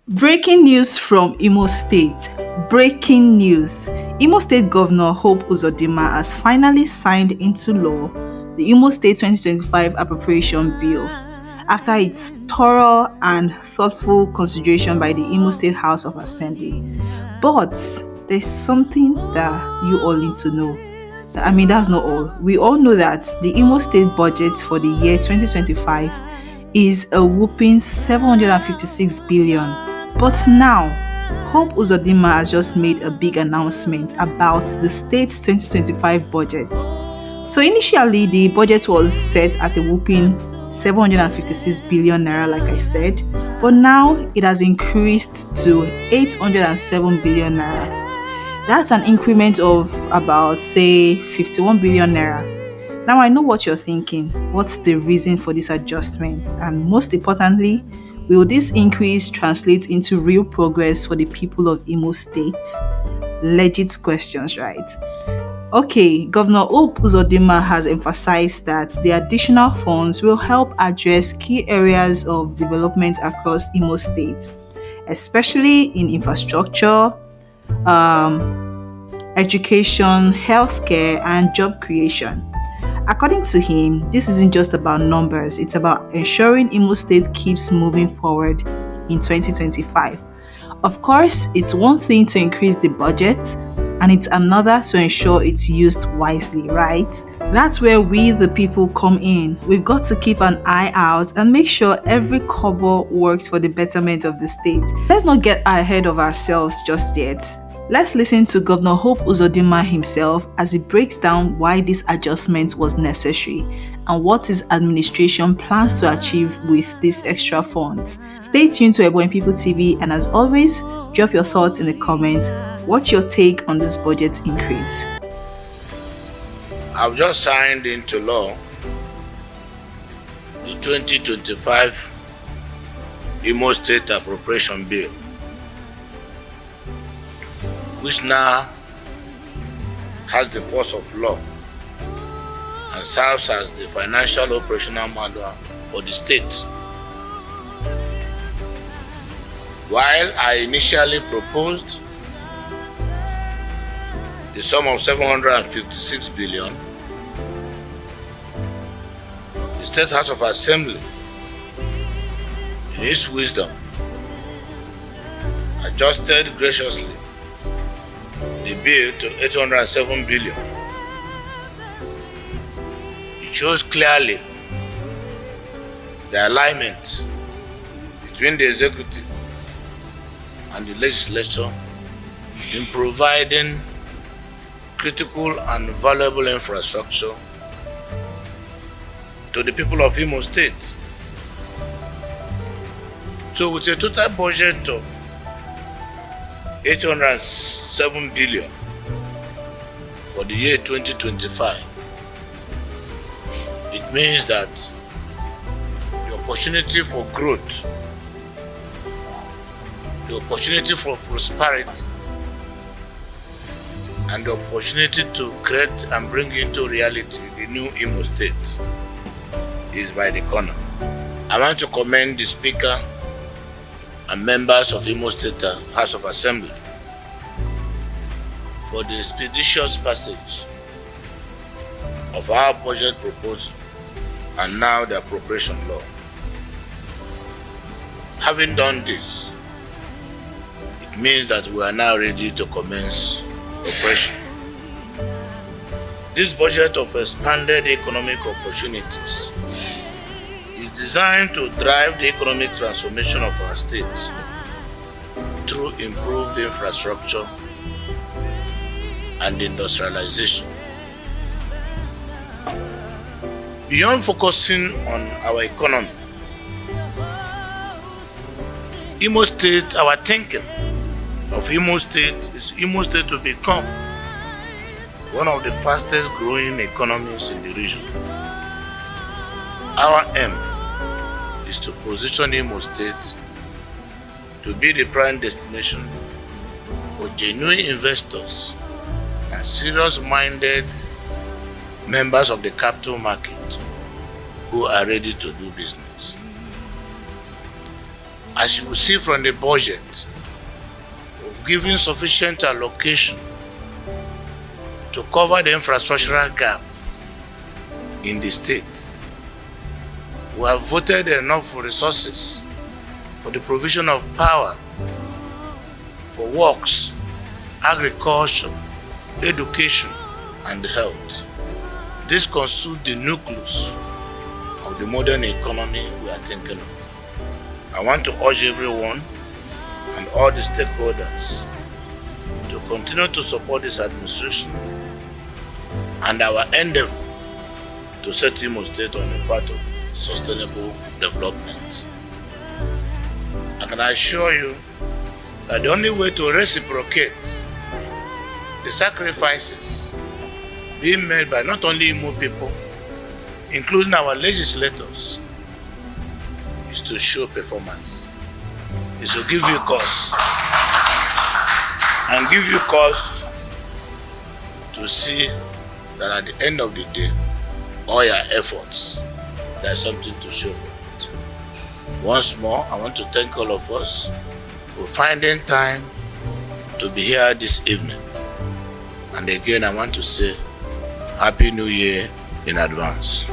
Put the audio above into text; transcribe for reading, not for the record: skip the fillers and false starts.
Breaking news from Imo State. Breaking news. Imo State Governor Hope Uzodimma has finally signed into law the Imo State 2025 Appropriation Bill after its thorough and thoughtful consideration by the Imo State House of Assembly. But there's something that you all need to know. I mean, that's not all. We all know that the Imo State budget for the year 2025 is a whopping 756 billion. But now, Hope Uzodimma has just made a big announcement about the state's 2025 budget. So initially, the budget was set at a whopping 756 billion naira, like I said, but now it has increased to 807 billion naira. That's an increment of about, say, 51 billion naira. Now I know what you're thinking. What's the reason for this adjustment? And most importantly, will this increase translate into real progress for the people of Imo State? Legit questions, right? Okay, Governor Hope Uzodimma has emphasized that the additional funds will help address key areas of development across Imo State, especially in infrastructure, education, healthcare, and job creation. According to him, this isn't just about numbers, it's about ensuring Imo State keeps moving forward in 2025. Of course, it's one thing to increase the budget, and it's another to ensure it's used wisely, right? That's where we, the people, come in. We've got to keep an eye out and make sure every kobo works for the betterment of the state. Let's not get ahead of ourselves just yet. Let's listen to Governor Hope Uzodimma himself as he breaks down why this adjustment was necessary and what his administration plans to achieve with these extra funds. Stay tuned to Eboin People TV, and as always, drop your thoughts in the comments. What's your take on this budget increase? I've just signed into law the 2025 Imo State Appropriation Bill, which now has the force of law and serves as the financial operational manual for the state. While I initially proposed the sum of 756 billion, the State House of Assembly, in its wisdom, adjusted graciously the bill to 807 billion. It shows clearly the alignment between the executive and the legislature in providing critical and valuable infrastructure to the people of Imo State. So with a total budget of 807 billion for the year 2025, it means that the opportunity for growth, the opportunity for prosperity, and the opportunity to create and bring into reality the new Imo State is by the corner. I want to commend the Speaker and members of Imo State House of Assembly for the expeditious passage of our budget proposal and now the appropriation law. Having done this, it means that we are now ready to commence operation. This budget of expanded economic opportunities is designed to drive the economic transformation of our state through improved infrastructure and industrialization. Beyond focusing on our economy, Imo State, our thinking of Imo State is Imo State to become one of the fastest growing economies in the region. Our aim is to position Imo State to be the prime destination for genuine investors and serious-minded members of the capital market who are ready to do business. as you will see from the budget, we've given sufficient allocation to cover the infrastructural gap in the state. We have voted enough resources for the provision of power, for works, agriculture, education, and health. This constitutes the nucleus of the modern economy we are thinking of. I want to urge everyone and all the stakeholders to continue to support this administration and our endeavor to set Imo State on a path of sustainable development. I can assure you that the only way to reciprocate the sacrifices being made by not only Imo people, including our legislators, is to show performance, is to give you cause, and give you cause to see that at the end of the day, all your efforts, there's something to show for it. Once more, I want to thank all of us for finding time to be here this evening. And again, I want to say Happy New Year in advance.